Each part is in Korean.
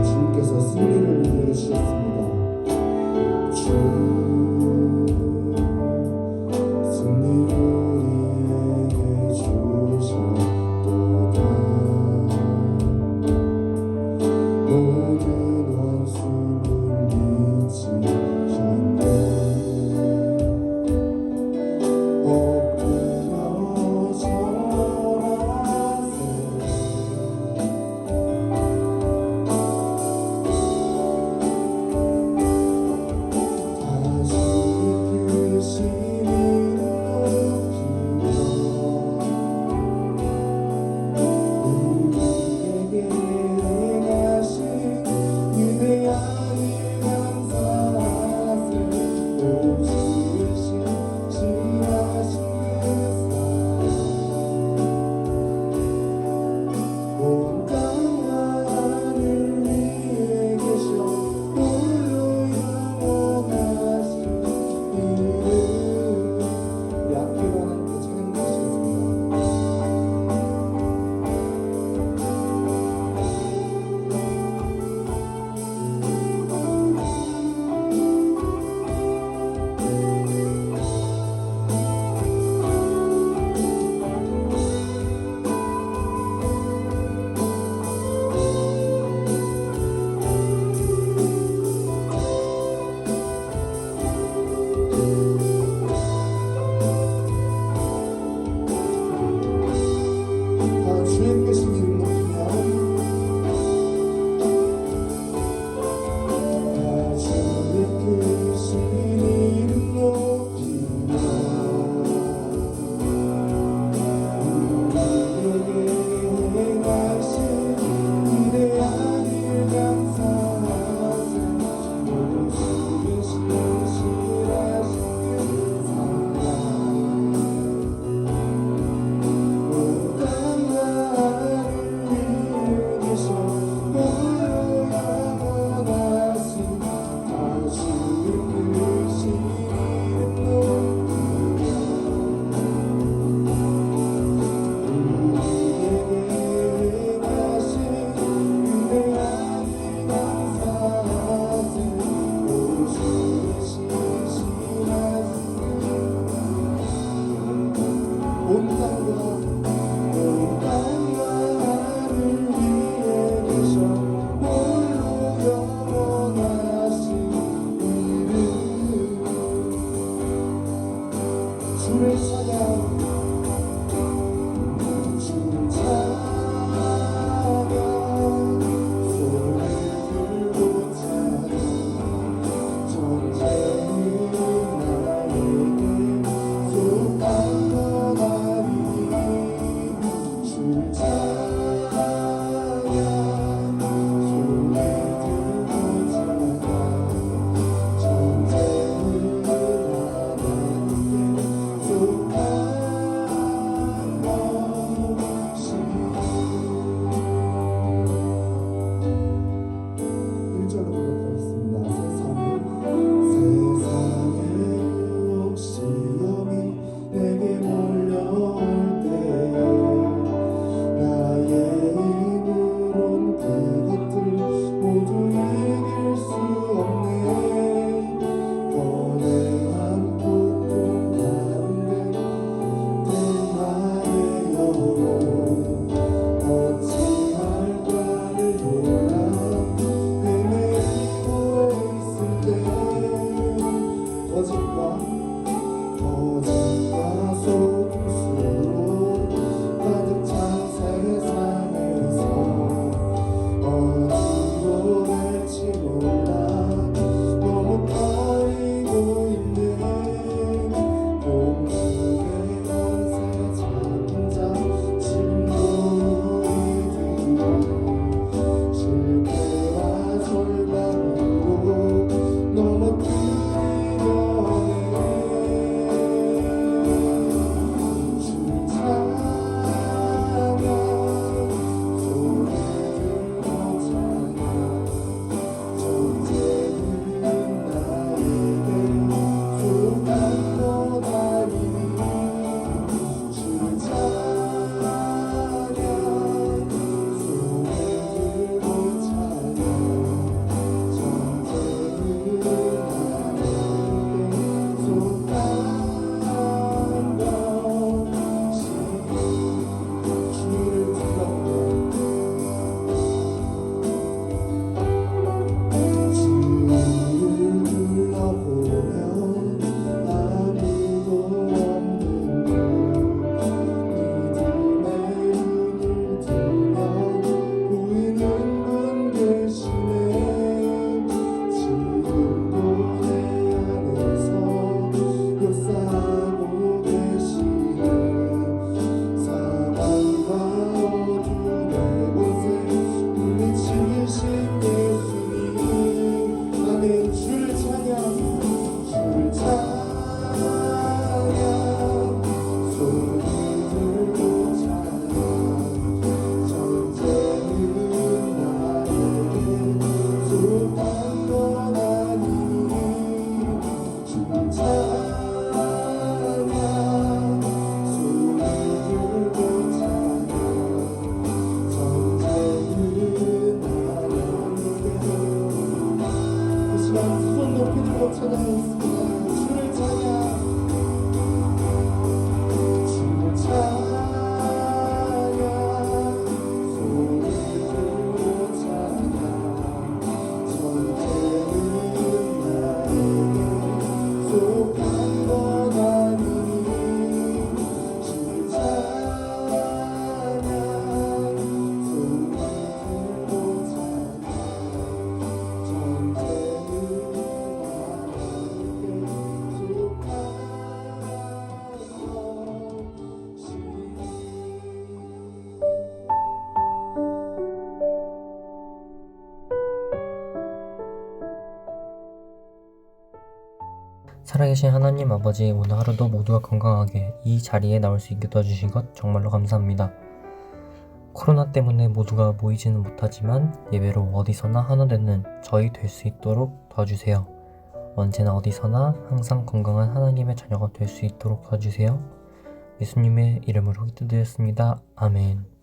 주께서 승리를 이루어 주셨습니다. 주 승리를 우리에게 주셨도다. 모든 원수 물리치셨네. 엎드려 절하세. 주님 계신 이름 높이며 다 주님 계신 이름 높이며 우리에게 행하신 위대한 일 감사하세. 모든 주의 신실하신 그 사랑 주를 찬양, 주 찬양, 손을 들고 찬양. 전쟁은 나에게 속한 것 아니니 살아계신 하나님 아버지, 오늘 하루도 모두가 건강하게 이 자리에 나올 수 있게 도와주신 것 정말로 감사합니다. 코로나 때문에 모두가 모이지는 못하지만 예배로 어디서나 하나 되는 저희 될 수 있도록 도와주세요. 언제나 어디서나 항상 건강한 하나님의 자녀가 될 수 있도록 도와주세요. 예수님의 이름으로 기도드렸습니다. 아멘.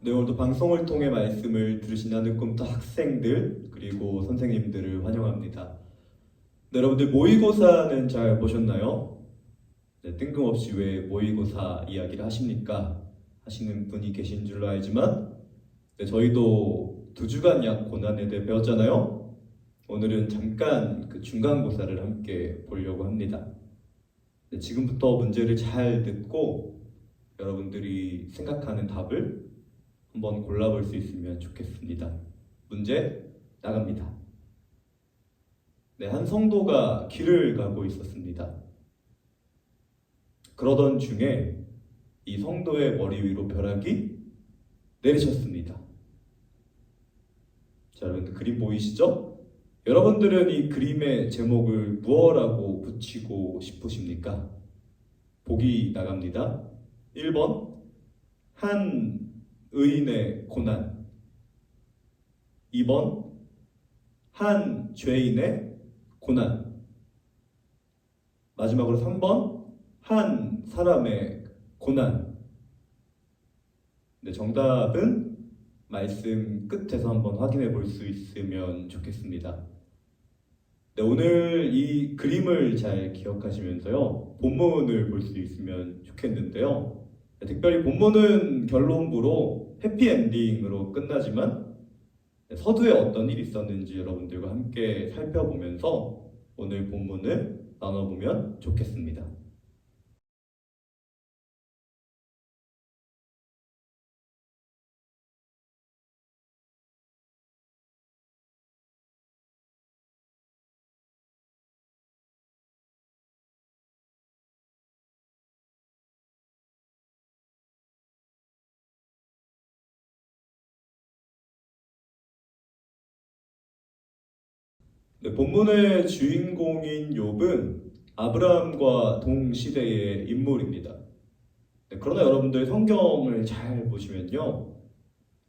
네, 오늘도 방송을 통해 말씀을 들으신 나는 꿈터 학생들 그리고 선생님들을 환영합니다. 네, 여러분들 모의고사는 잘 보셨나요? 네, 뜬금없이 왜 모의고사 이야기를 하십니까? 하시는 분이 계신 줄로 알지만 네, 저희도 2주간 약 고난에 대해 배웠잖아요. 오늘은 잠깐 그 중간고사를 함께 보려고 합니다. 네, 지금부터 문제를 잘 듣고 여러분들이 생각하는 답을 한번 골라볼 수 있으면 좋겠습니다. 문제 나갑니다. 네, 한 성도가 길을 가고 있었습니다. 그러던 중에 이 성도의 머리 위로 벼락이 내리쳤습니다. 자, 여러분들 그림 보이시죠? 여러분들은 이 그림의 제목을 무엇라고 붙이고 싶으십니까? 보기 나갑니다. 1번 한 의인의 고난, 2번 한 죄인의 고난, 마지막으로 3번 한 사람의 고난. 네, 정답은 말씀 끝에서 한번 확인해 볼 수 있으면 좋겠습니다. 네, 오늘 이 그림을 잘 기억하시면서요, 본문을 볼 수 있으면 좋겠는데요. 네, 특별히 본문은 결론부로 해피엔딩으로 끝나지만 네, 서두에 어떤 일이 있었는지 여러분들과 함께 살펴보면서 오늘 본문을 나눠보면 좋겠습니다. 네, 본문의 주인공인 욥은 아브라함과 동시대의 인물입니다. 네, 그러나 여러분들 성경을 잘 보시면요,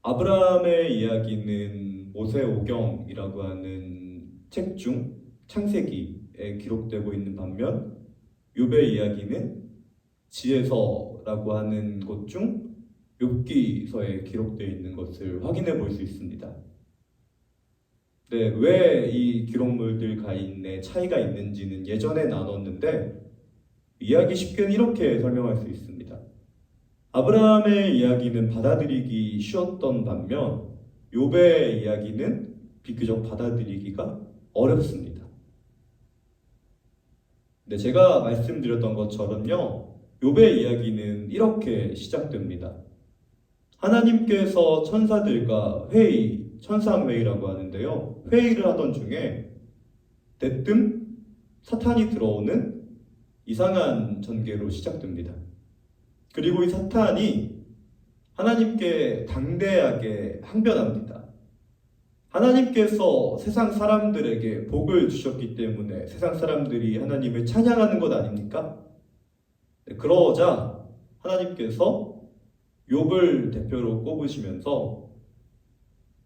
아브라함의 이야기는 모세오경이라고 하는 책 중 창세기에 기록되고 있는 반면 욥의 이야기는 지혜서라고 하는 곳 중 욥기서에 기록되어 있는 것을 확인해 볼 수 있습니다. 네, 왜 이 기록물들 가인의 차이가 있는지는 예전에 나눴는데 이야기 쉽게는 이렇게 설명할 수 있습니다. 아브라함의 이야기는 받아들이기 쉬웠던 반면 욥의 이야기는 비교적 받아들이기가 어렵습니다. 네, 제가 말씀드렸던 것처럼요, 욥의 이야기는 이렇게 시작됩니다. 하나님께서 천사들과 천상회의라고 하는데요, 회의를 하던 중에 대뜸 사탄이 들어오는 이상한 전개로 시작됩니다. 그리고 이 사탄이 하나님께 당대하게 항변합니다. 하나님께서 세상 사람들에게 복을 주셨기 때문에 세상 사람들이 하나님을 찬양하는 것 아닙니까? 그러자 하나님께서 욥을 대표로 꼽으시면서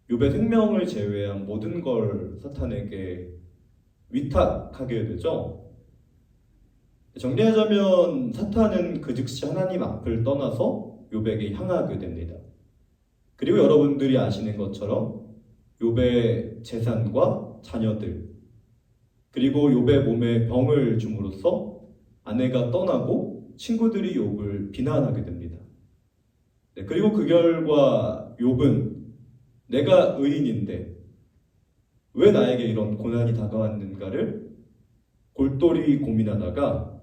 욥의 생명을 제외한 모든 걸 사탄에게 위탁하게 되죠. 정리하자면 사탄은 그 즉시 하나님 앞을 떠나서 욥에게 향하게 됩니다. 그리고 여러분들이 아시는 것처럼 욥의 재산과 자녀들, 그리고 욥의 몸에 병을 줌으로써 아내가 떠나고 친구들이 욥을 비난하게 됩니다. 그리고 그 결과 욥은 내가 의인인데 왜 나에게 이런 고난이 다가왔는가를 골똘히 고민하다가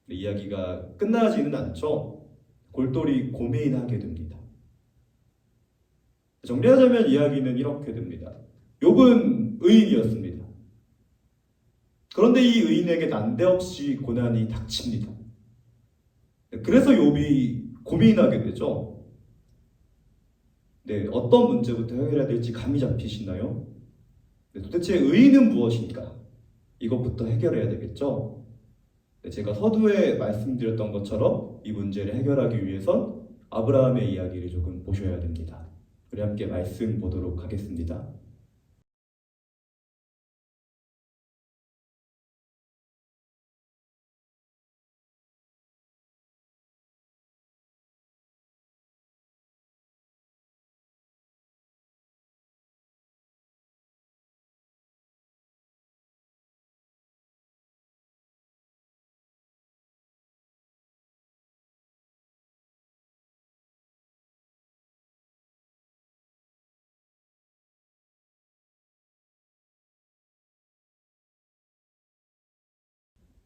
이야기가 끝나지는 않죠. 골똘히 고민하게 됩니다. 정리하자면 이야기는 이렇게 됩니다. 욥은 의인이었습니다. 그런데 이 의인에게 난데없이 고난이 닥칩니다. 그래서 욥이 고민하게 되죠. 네, 어떤 문제부터 해결해야 될지 감이 잡히시나요? 네, 도대체 의인은 무엇인가? 이것부터 해결해야 되겠죠. 네, 제가 서두에 말씀드렸던 것처럼 이 문제를 해결하기 위해선 아브라함의 이야기를 조금 보셔야 됩니다. 우리 함께 말씀 보도록 하겠습니다.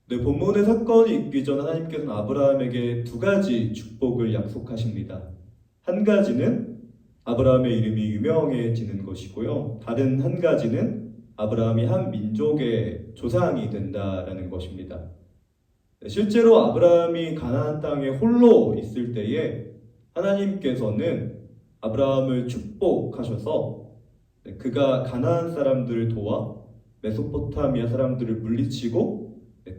네, 본문의 사건이 있기 전 하나님께서는 아브라함에게 두 가지 축복을 약속하십니다. 한 가지는 아브라함의 이름이 유명해지는 것이고요. 다른 한 가지는 아브라함이 한 민족의 조상이 된다라는 것입니다. 네, 실제로 아브라함이 가나안 땅에 홀로 있을 때에 하나님께서는 아브라함을 축복하셔서 그가 가나안 사람들을 도와 메소포타미아 사람들을 물리치고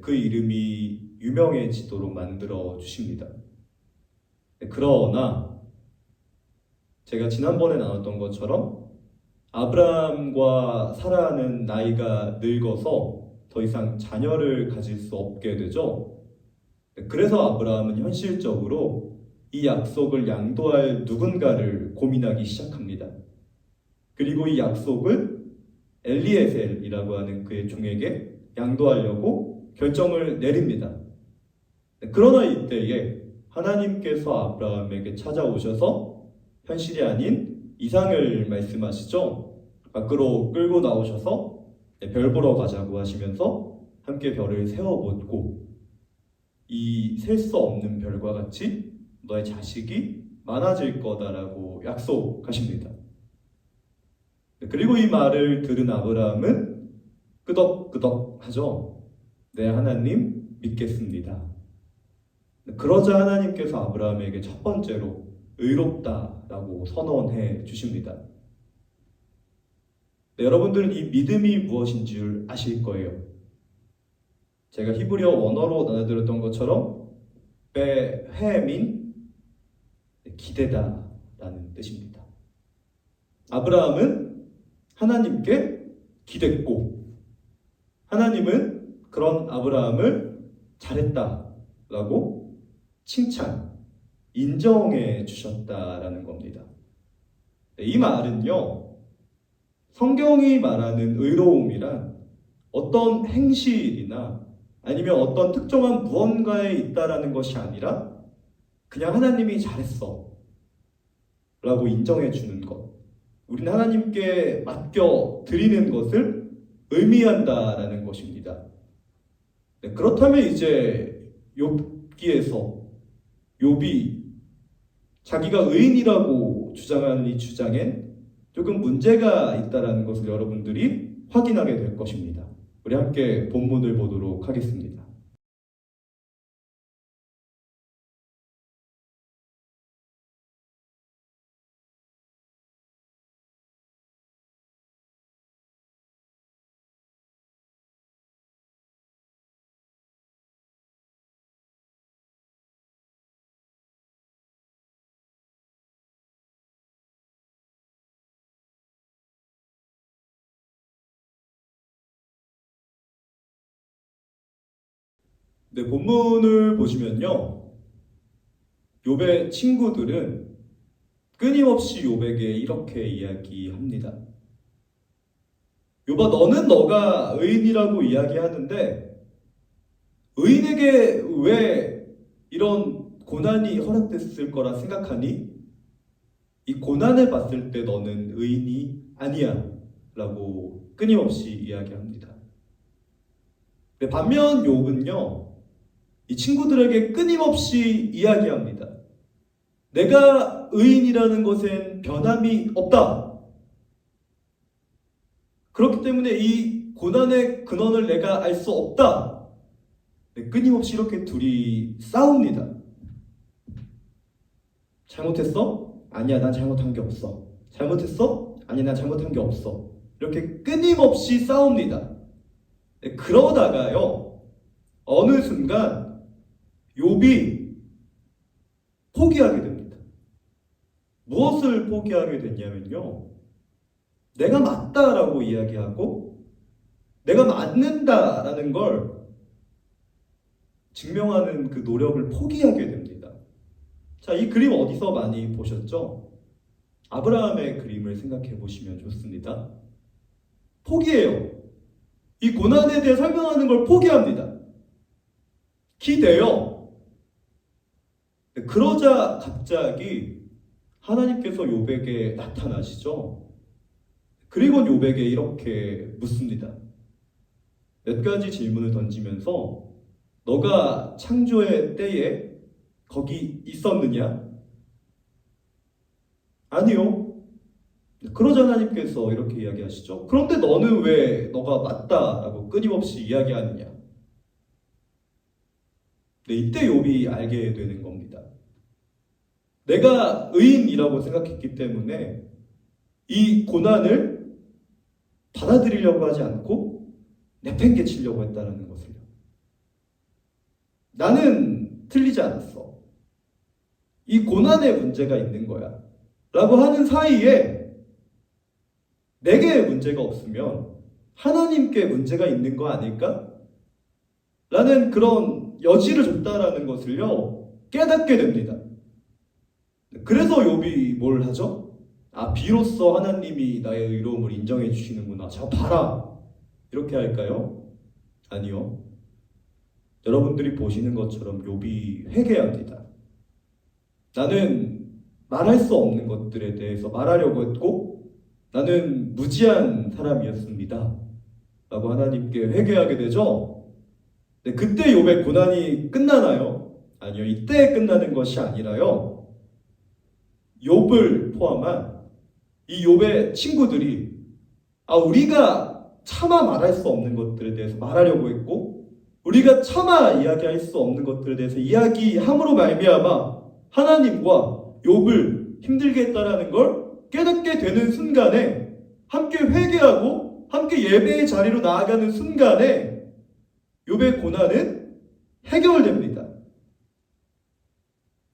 그 이름이 유명해지도록 만들어 주십니다. 그러나 제가 지난번에 나눴던 것처럼 아브라함과 사라는 나이가 늙어서 더 이상 자녀를 가질 수 없게 되죠. 그래서 아브라함은 현실적으로 이 약속을 양도할 누군가를 고민하기 시작합니다. 그리고 이 약속을 엘리에셀이라고 하는 그의 종에게 양도하려고 결정을 내립니다. 그러나 이때에 하나님께서 아브라함에게 찾아오셔서 현실이 아닌 이상을 말씀하시죠. 밖으로 끌고 나오셔서 별 보러 가자고 하시면서 함께 별을 세어보고 이 셀 수 없는 별과 같이 너의 자식이 많아질 거다라고 약속하십니다. 그리고 이 말을 들은 아브라함은 끄덕끄덕 하죠. 네, 하나님 믿겠습니다. 그러자 하나님께서 아브라함에게 첫 번째로 의롭다라고 선언해 주십니다. 네, 여러분들은 이 믿음이 무엇인 줄 아실 거예요. 제가 히브리어 원어로 나눠드렸던 것처럼 베헤민, 기대다라는 뜻입니다. 아브라함은 하나님께 기댔고 하나님은 그런 아브라함을 잘했다라고 칭찬, 인정해 주셨다라는 겁니다. 이 말은요, 성경이 말하는 의로움이란 어떤 행실이나 아니면 어떤 특정한 무언가에 있다라는 것이 아니라 그냥 하나님이 잘했어 라고 인정해 주는 것, 우리는 하나님께 맡겨 드리는 것을 의미한다라는 것입니다. 네, 그렇다면 이제 욥기에서 욥이 자기가 의인이라고 주장하는 이 주장엔 조금 문제가 있다는 것을 여러분들이 확인하게 될 것입니다. 우리 함께 본문을 보도록 하겠습니다. 네, 본문을 보시면요. 욥의 친구들은 끊임없이 욥에게 이렇게 이야기합니다. 욥아, 너는 너가 의인이라고 이야기하는데 의인에게 왜 이런 고난이 허락됐을 거라 생각하니? 이 고난을 봤을 때 너는 의인이 아니야 라고 끊임없이 이야기합니다. 네, 반면 욥은요, 이 친구들에게 끊임없이 이야기합니다. 내가 의인이라는 것엔 변함이 없다. 그렇기 때문에 이 고난의 근원을 내가 알 수 없다. 네, 끊임없이 이렇게 둘이 싸웁니다. 잘못했어? 아니야, 난 잘못한 게 없어. 잘못했어? 아니야, 난 잘못한 게 없어. 이렇게 끊임없이 싸웁니다. 네, 그러다가요, 어느 순간 욥이 포기하게 됩니다. 무엇을 포기하게 됐냐면요, 내가 맞다라고 이야기하고 내가 맞는다라는 걸 증명하는 그 노력을 포기하게 됩니다. 자, 이 그림 어디서 많이 보셨죠? 아브라함의 그림을 생각해 보시면 좋습니다. 포기해요. 이 고난에 대해 설명하는 걸 포기합니다. 기대요. 그러자 갑자기 하나님께서 욥에게 나타나시죠. 그리고 욥에게 이렇게 묻습니다. 몇 가지 질문을 던지면서 너가 창조의 때에 거기 있었느냐? 아니요. 그러자 하나님께서 이렇게 이야기하시죠. 그런데 너는 왜 너가 맞다라고 끊임없이 이야기하느냐? 네, 이때 욥이 알게 되는 겁니다. 내가 의인이라고 생각했기 때문에 이 고난을 받아들이려고 하지 않고 내팽개치려고 했다는 것을요. 나는 틀리지 않았어. 이 고난에 문제가 있는 거야. 라고 하는 사이에 내게 문제가 없으면 하나님께 문제가 있는 거 아닐까? 라는 그런 여지를 줬다라는 것을요, 깨닫게 됩니다. 그래서 욥이 뭘 하죠? 아, 비로소 하나님이 나의 의로움을 인정해 주시는구나. 자, 봐라. 이렇게 할까요? 아니요. 여러분들이 보시는 것처럼 욥이 회개합니다. 나는 말할 수 없는 것들에 대해서 말하려고 했고 나는 무지한 사람이었습니다. 라고 하나님께 회개하게 되죠. 네, 그때 욥의 고난이 끝나나요? 아니요. 이때 끝나는 것이 아니라요. 욥을 포함한 이 욥의 친구들이 우리가 차마 말할 수 없는 것들에 대해서 말하려고 했고 우리가 차마 이야기할 수 없는 것들에 대해서 이야기함으로 말미암아 하나님과 욥을 힘들게 했다라는 걸 깨닫게 되는 순간에 함께 회개하고 함께 예배의 자리로 나아가는 순간에 욥의 고난은 해결됩니다.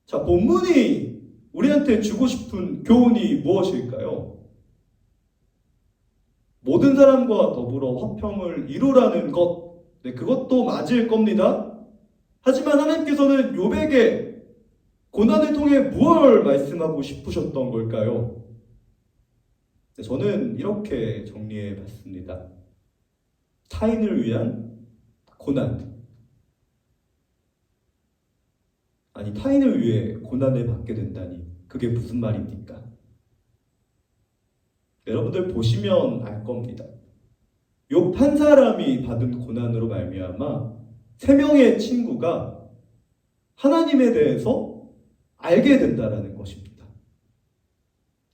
자, 본문이 우리한테 주고 싶은 교훈이 무엇일까요? 모든 사람과 더불어 화평을 이루라는 것, 네, 그것도 맞을 겁니다. 하지만 하나님께서는 욥에게 고난을 통해 무엇을 말씀하고 싶으셨던 걸까요? 네, 저는 이렇게 정리해 봤습니다. 타인을 위한 고난. 아니, 타인을 위해 고난을 받게 된다니 그게 무슨 말입니까? 여러분들 보시면 알 겁니다. 욥 한 사람이 받은 고난으로 말미암아 3명의 친구가 하나님에 대해서 알게 된다라는 것입니다.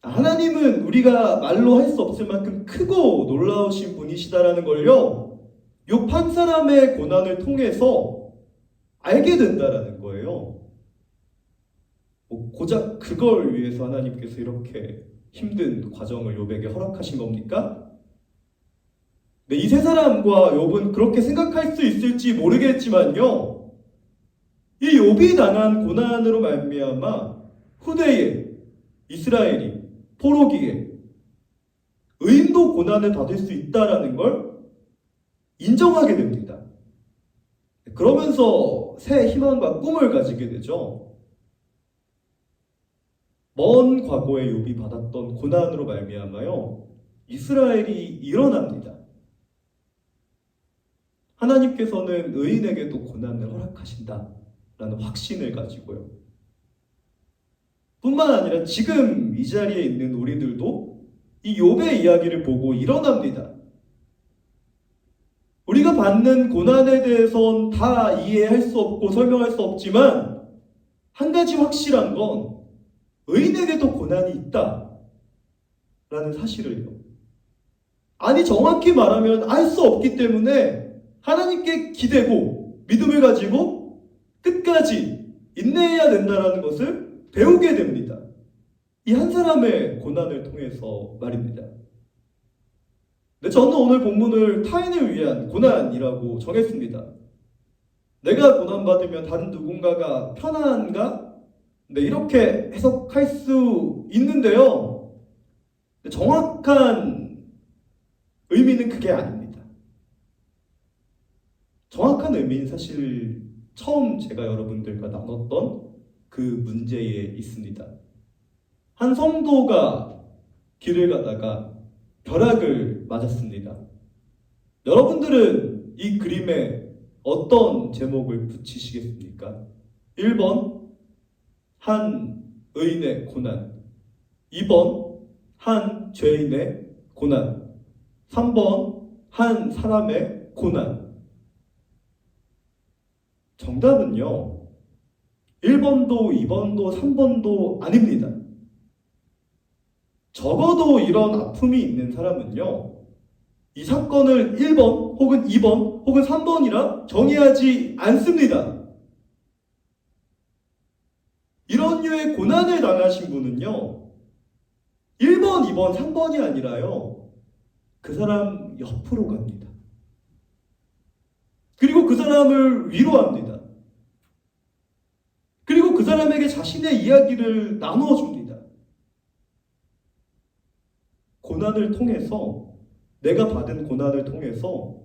하나님은 우리가 말로 할 수 없을 만큼 크고 놀라우신 분이시다라는 걸요, 욥 한 사람의 고난을 통해서 알게 된다라는 거예요. 고작 그걸 위해서 하나님께서 이렇게 힘든 과정을 욥에게 허락하신 겁니까? 네, 이 세 사람과 욥은 그렇게 생각할 수 있을지 모르겠지만요, 이 욥이 당한 고난으로 말미암아 후대에 이스라엘이 포로기에 의인도 고난을 받을 수 있다라는 걸 인정하게 됩니다. 그러면서 새 희망과 꿈을 가지게 되죠. 먼 과거에 욥이 받았던 고난으로 말미암아요, 이스라엘이 일어납니다. 하나님께서는 의인에게도 고난을 허락하신다라는 확신을 가지고요. 뿐만 아니라 지금 이 자리에 있는 우리들도 이 욥의 이야기를 보고 일어납니다. 우리가 받는 고난에 대해선 다 이해할 수 없고 설명할 수 없지만 한 가지 확실한 건 의인에게도 고난이 있다라는 사실을요. 아니, 정확히 말하면 알 수 없기 때문에 하나님께 기대고 믿음을 가지고 끝까지 인내해야 된다는 것을 배우게 됩니다. 이 한 사람의 고난을 통해서 말입니다. 근데 저는 오늘 본문을 타인을 위한 고난이라고 정했습니다. 내가 고난받으면 다른 누군가가 편안한가? 네, 이렇게 해석할 수 있는데요. 정확한 의미는 그게 아닙니다. 정확한 의미는 사실 처음 제가 여러분들과 나눴던 그 문제에 있습니다. 한 성도가 길을 가다가 벼락을 맞았습니다. 여러분들은 이 그림에 어떤 제목을 붙이시겠습니까? 1번, 한 의인의 고난. 2번, 한 죄인의 고난. 3번, 한 사람의 고난. 정답은요, 1번도 2번도 3번도 아닙니다. 적어도 이런 아픔이 있는 사람은요, 이 사건을 1번 혹은 2번 혹은 3번이라 정의하지 않습니다. 이런 류의 고난을 당하신 분은요, 1번, 2번, 3번이 아니라요, 그 사람 옆으로 갑니다. 그리고 그 사람을 위로합니다. 그리고 그 사람에게 자신의 이야기를 나누어 줍니다. 고난을 통해서, 내가 받은 고난을 통해서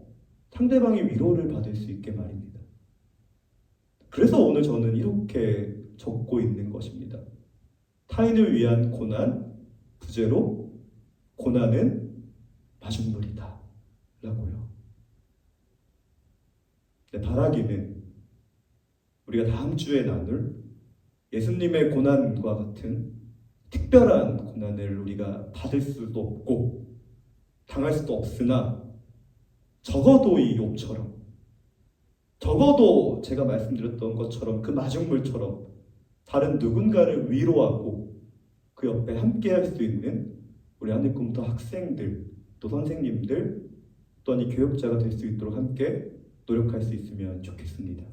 상대방이 위로를 받을 수 있게 말입니다. 그래서 오늘 저는 이렇게 적고 있는 것입니다. 타인을 위한 고난, 부제로 고난은 마중물이다 라고요. 바라기는 우리가 다음 주에 나눌 예수님의 고난과 같은 특별한 고난을 우리가 받을 수도 없고 당할 수도 없으나, 적어도 이 욥처럼, 적어도 제가 말씀드렸던 것처럼 그 마중물처럼 다른 누군가를 위로하고 그 옆에 함께할 수 있는 우리 하늘꿈터 학생들, 또 선생님들, 또한 이 교육자가 될 수 있도록 함께 노력할 수 있으면 좋겠습니다.